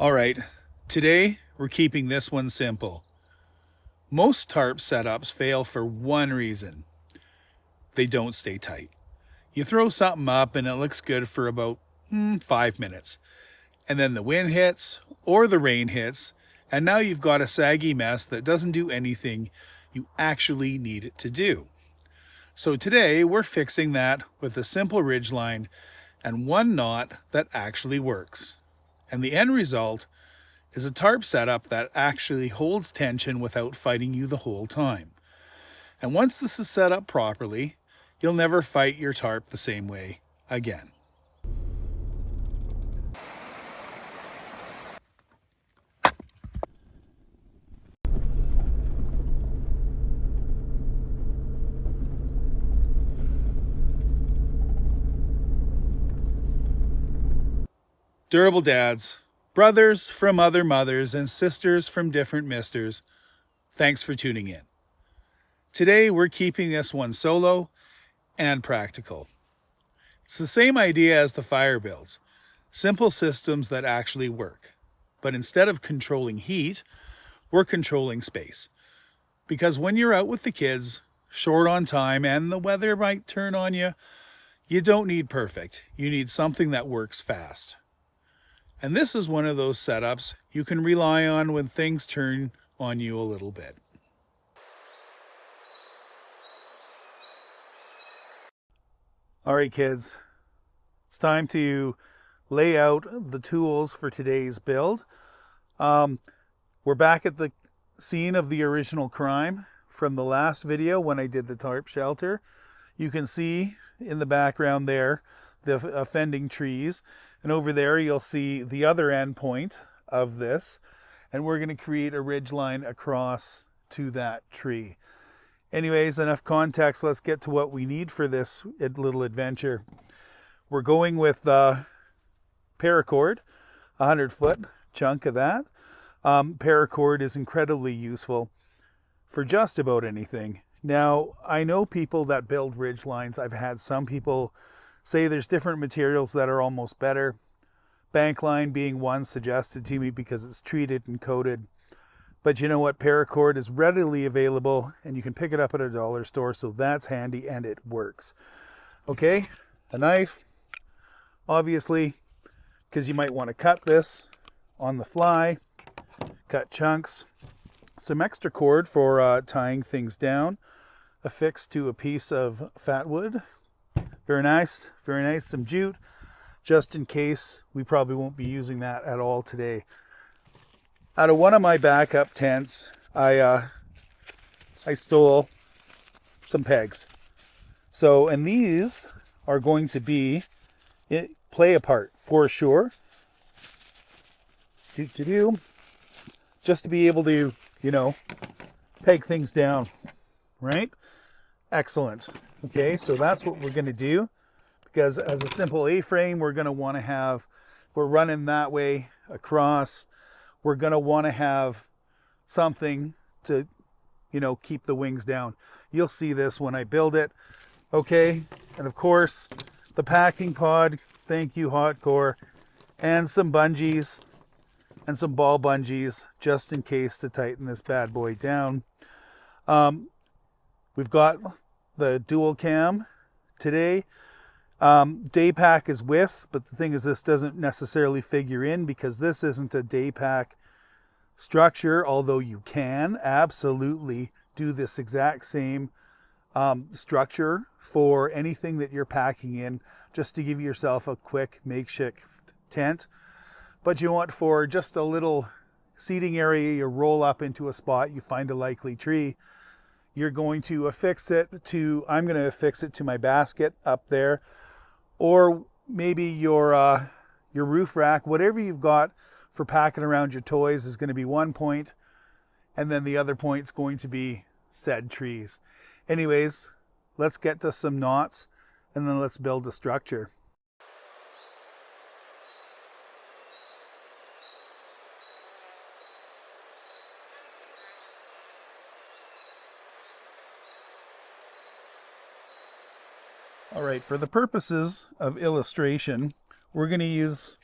All right, today we're keeping this one simple. Most tarp setups fail for one reason. They don't stay tight. You throw something up and it looks good for about 5 minutes. And then the wind hits or the rain hits, and now you've got a saggy mess that doesn't do anything you actually need it to do. So today we're fixing that with a simple ridgeline and one knot that actually works. And the end result is a tarp setup that actually holds tension without fighting you the whole time. And once this is set up properly, you'll never fight your tarp the same way again. Durable dads, brothers from other mothers, and sisters from different misters, thanks for tuning in. Today we're keeping this one solo and practical. It's the same idea as the fire builds, simple systems that actually work. But instead of controlling heat, we're controlling space. Because when you're out with the kids, short on time, and the weather might turn on you, you don't need perfect. You need something that works fast. And this is one of those setups you can rely on when things turn on you a little bit. All right, kids, it's time to lay out the tools for today's build. We're back at the scene of the original crime from the last video when I did the tarp shelter. You can see in the background there the offending trees, and over there you'll see the other end point of this, and we're going to create a ridge line across to that tree. Anyways, enough context. Let's get to what we need for this little adventure. We're going with paracord, 100-foot chunk of that. Paracord is incredibly useful for just about anything. Now, I know people that build ridge lines. I've had some people say there's different materials that are almost better. Bank line being one suggested to me because it's treated and coated. But you know what? Paracord is readily available and you can pick it up at a dollar store, so that's handy and it works. Okay, a knife, obviously, because you might want to cut this on the fly, cut chunks. Some extra cord for tying things down, affixed to a piece of fat wood. Very nice, very nice. Some jute, just in case. We probably won't be using that at all today. Out of one of my backup tents, I stole some pegs. So, and these are going to be play a part for sure. Just to be able to, peg things down, right? Excellent. Okay, so that's what we're going to do, because as a simple A-frame, we're going to want to have, we're running that way across, we're going to want to have something to, keep the wings down. You'll see this when I build it. Okay, and of course, the packing pod, thank you, Hot Core, and some bungees, and some ball bungees, just in case to tighten this bad boy down. We've got the dual cam today. Day pack is with, but the thing is this doesn't necessarily figure in because this isn't a day pack structure, although you can absolutely do this exact same structure for anything that you're packing in, just to give yourself a quick makeshift tent. But you want for just a little seating area, you roll up into a spot, you find a likely tree, you're going to affix it to, I'm going to affix it to my basket up there, or maybe your roof rack, whatever you've got for packing around your toys is going to be one point, and then the other point's going to be said trees. Anyways, let's get to some knots, and then let's build a structure. All right, for the purposes of illustration, we're going to use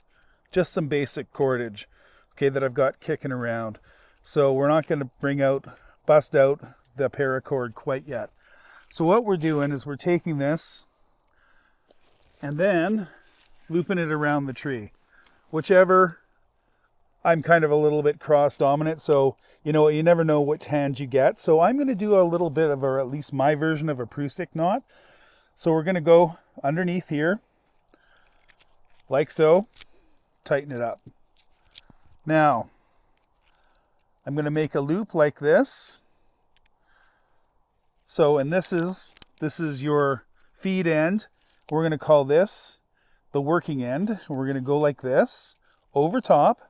just some basic cordage. okay, that I've got kicking around. So we're not going to bust out the paracord quite yet. So what we're doing is we're taking this and then looping it around the tree. Whichever, I'm kind of a little bit cross dominant, so you never know which hand you get. So I'm going to do a little bit of, or at least my version of a Prusik knot. So we're going to go underneath here, like so, tighten it up. Now, I'm going to make a loop like this. So, and this is your feed end. We're going to call this the working end. We're going to go like this, over top,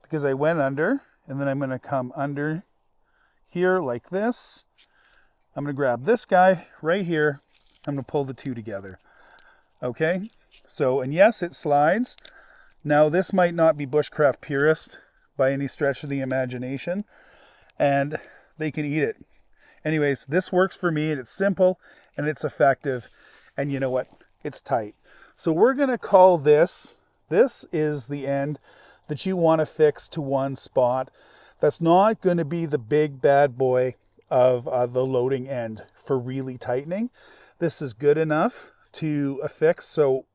because I went under, and then I'm going to come under here like this. I'm going to grab this guy right here. I'm going to pull the two together. Okay, so, and yes, it slides. Now, this might not be bushcraft purist by any stretch of the imagination, and they can eat it. Anyways, this works for me, and it's simple, and it's effective, and you know what? It's tight. So we're going to call this is the end that you want to fix to one spot. That's not going to be the big bad boy of the loading end for really tightening. This is good enough to affix. So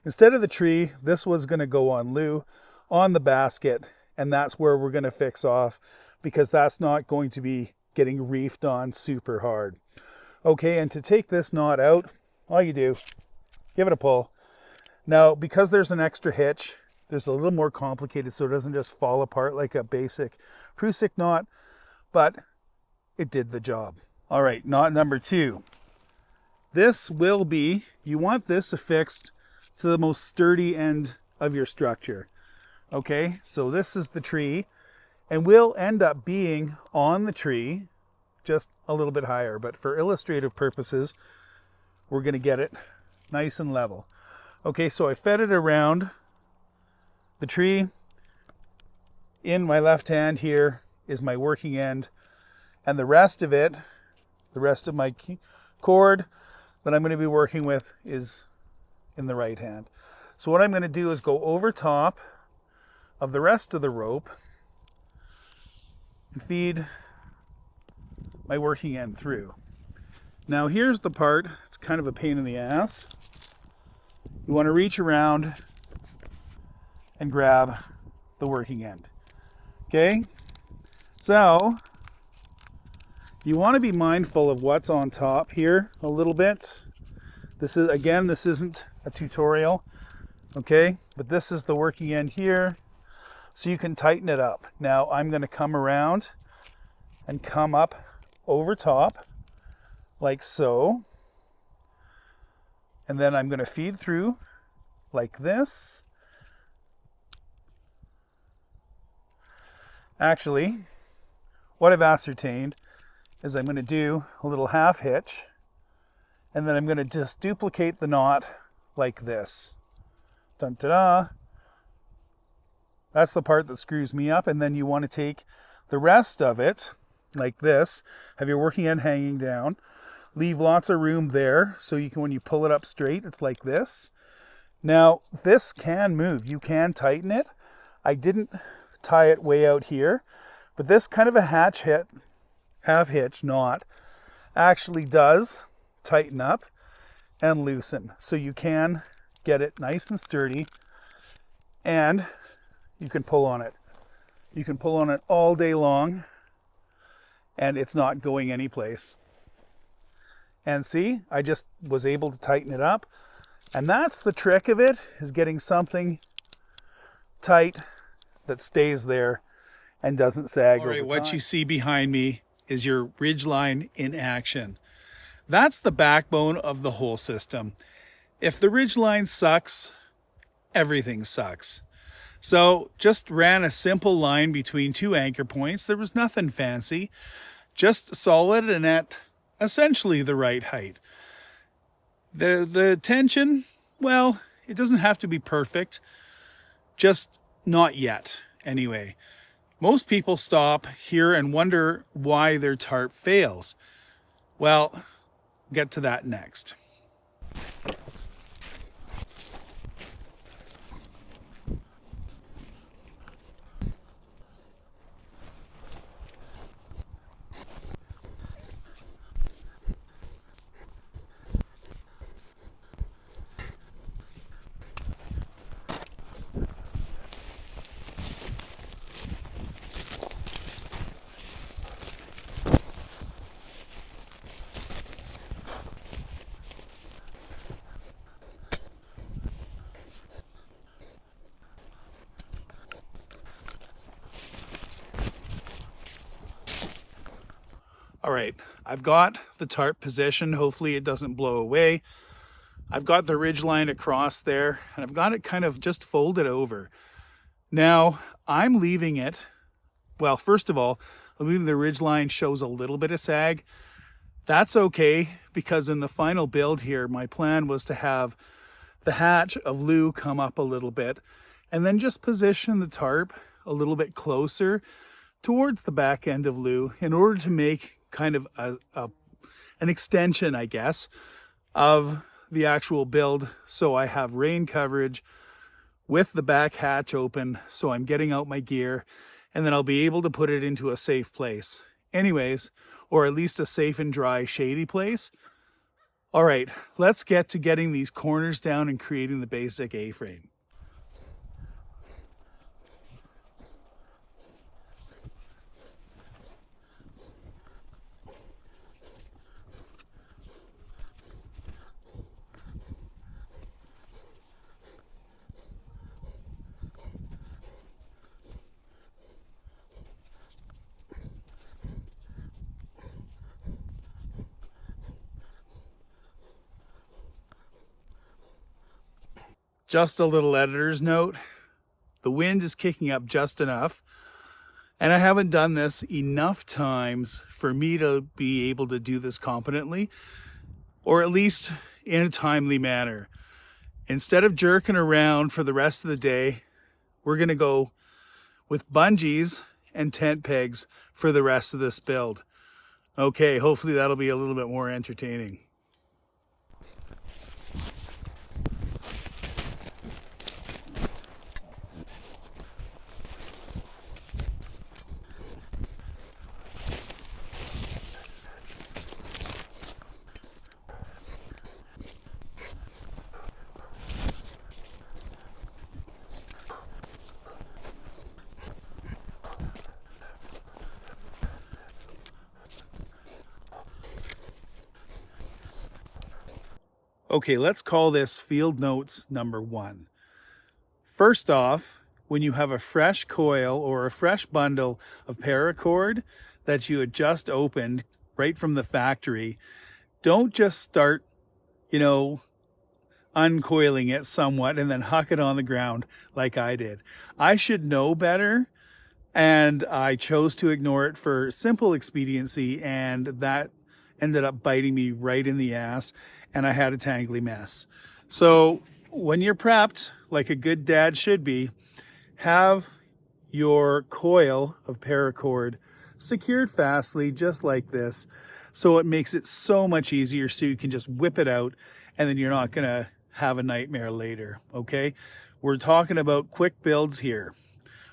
instead of the tree, this was going to go on the basket, and that's where we're going to fix off, because that's not going to be getting reefed on super hard. Okay, and to take this knot out, all you do, give it a pull. Now, because there's an extra hitch, there's a little more complicated, so it doesn't just fall apart like a basic Prusik knot, but it did the job. All right, knot number 2. This will be, you want this affixed to the most sturdy end of your structure. Okay, so this is the tree, and will end up being on the tree, just a little bit higher, but for illustrative purposes, we're going to get it nice and level. Okay, so I fed it around the tree. In my left hand here is my working end, and the rest of it, the rest of my cord that I'm going to be working with is in the right hand. So what I'm going to do is go over top of the rest of the rope and feed my working end through. Now here's the part, it's kind of a pain in the ass. You want to reach around and grab the working end. Okay? So, you want to be mindful of what's on top here a little bit. This isn't a tutorial, okay? But this is the working end here, so you can tighten it up. Now, I'm going to come around and come up over top, like so. And then I'm going to feed through like this. Actually, what I've ascertained is I'm going to do a little half hitch, and then I'm going to just duplicate the knot like this. Dun da da. That's the part that screws me up, and then you want to take the rest of it like this, have your working end hanging down, leave lots of room there so you can, when you pull it up straight, it's like this. Now, this can move. You can tighten it. I didn't tie it way out here, but this kind of a half hitch knot actually does tighten up and loosen. So you can get it nice and sturdy, and you can pull on it. You can pull on it all day long, and it's not going anyplace. And see, I just was able to tighten it up. And that's the trick of it, is getting something tight that stays there and doesn't sag over time. All right, what you see behind me is your Ridgeline in action. That's the backbone of the whole system. If the Ridgeline sucks, everything sucks. So just ran a simple line between two anchor points. There was nothing fancy, just solid and at essentially the right height. The tension, well, it doesn't have to be perfect, just not yet anyway. Most people stop here and wonder why their tarp fails. Well, get to that next. I've got the tarp positioned. Hopefully it doesn't blow away. I've got the ridgeline across there, and I've got it kind of just folded over. Now, I'm leaving it, well, first of all, I'm leaving the ridgeline shows a little bit of sag. That's okay, because in the final build here, my plan was to have the hatch of Lou come up a little bit, and then just position the tarp a little bit closer towards the back end of Lou in order to make kind of an extension, I guess, of the actual build, so I have rain coverage with the back hatch open, so I'm getting out my gear, and then I'll be able to put it into a safe place anyways, or at least a safe and dry shady place. All right, let's get to getting these corners down and creating the basic A-frame. Just a little editor's note. The wind is kicking up just enough, and I haven't done this enough times for me to be able to do this competently, or at least in a timely manner. Instead of jerking around for the rest of the day, we're gonna go with bungees and tent pegs for the rest of this build. Okay, hopefully that'll be a little bit more entertaining. Okay, let's call this field notes number 1. First off, when you have a fresh coil or a fresh bundle of paracord that you had just opened right from the factory, don't just start, uncoiling it somewhat and then huck it on the ground like I did. I should know better, and I chose to ignore it for simple expediency, and that ended up biting me right in the ass, and I had a tangly mess. So when you're prepped, like a good dad should be, have your coil of paracord secured fastly, just like this, so it makes it so much easier, so you can just whip it out, and then you're not gonna have a nightmare later, okay? We're talking about quick builds here.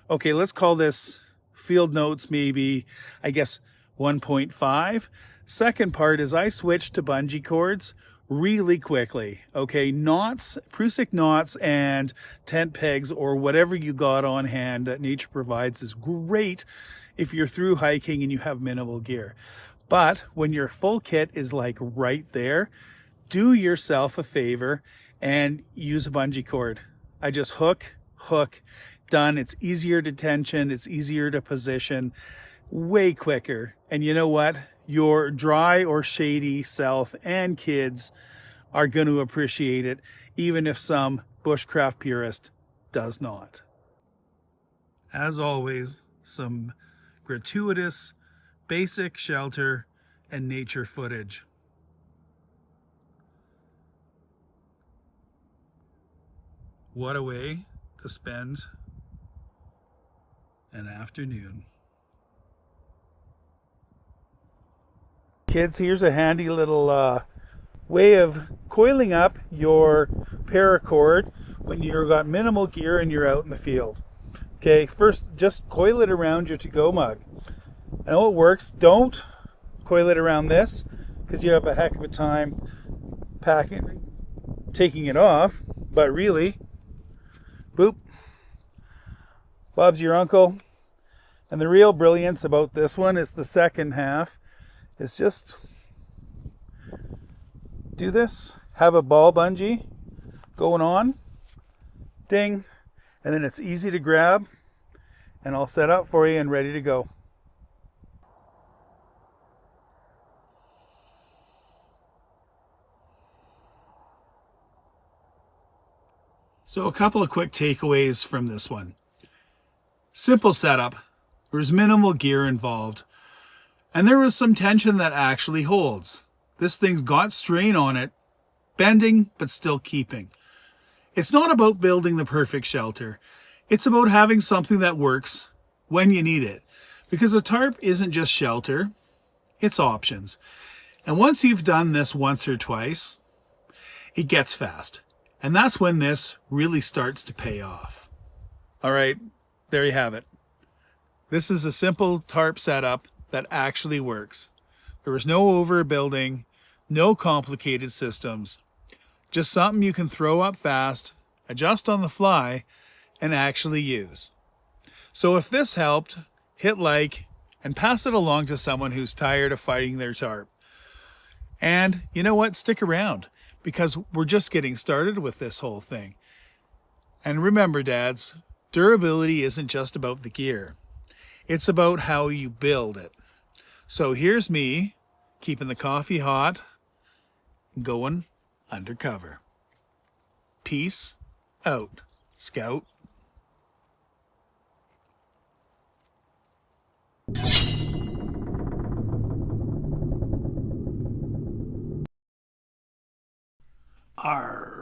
Okay, let's call this field notes maybe, I guess, 1.5. Second part is I switched to bungee cords really quickly, okay? Knots, Prusik knots and tent pegs or whatever you got on hand that nature provides is great if you're through hiking and you have minimal gear. But when your full kit is like right there, do yourself a favor and use a bungee cord. I just hook, done. It's easier to tension, it's easier to position, way quicker. And you know what? Your dry or shady self and kids are going to appreciate it, even if some bushcraft purist does not. As always, some gratuitous, basic shelter and nature footage. What a way to spend an afternoon. Kids, here's a handy little way of coiling up your paracord when you've got minimal gear and you're out in the field. Okay, first just coil it around your to-go mug. I know it works. Don't coil it around this because you have a heck of a time taking it off, but really, boop, Bob's your uncle. And the real brilliance about this one is the second half is just do this, have a ball bungee going on, ding, and then it's easy to grab and all set up for you and ready to go. So a couple of quick takeaways from this one. Simple setup. There's minimal gear involved. And there was some tension that actually holds. This thing's got strain on it, bending, but still keeping. It's not about building the perfect shelter. It's about having something that works when you need it. Because a tarp isn't just shelter, it's options. And once you've done this once or twice, it gets fast. And that's when this really starts to pay off. All right, there you have it. This is a simple tarp setup that actually works. There was no overbuilding, no complicated systems. Just something you can throw up fast, adjust on the fly, and actually use. So if this helped, hit like and pass it along to someone who's tired of fighting their tarp. And you know what? Stick around, because we're just getting started with this whole thing. And remember, dads, durability isn't just about the gear. It's about how you build it. So here's me keeping the coffee hot, going undercover. Peace out, Scout. Arr.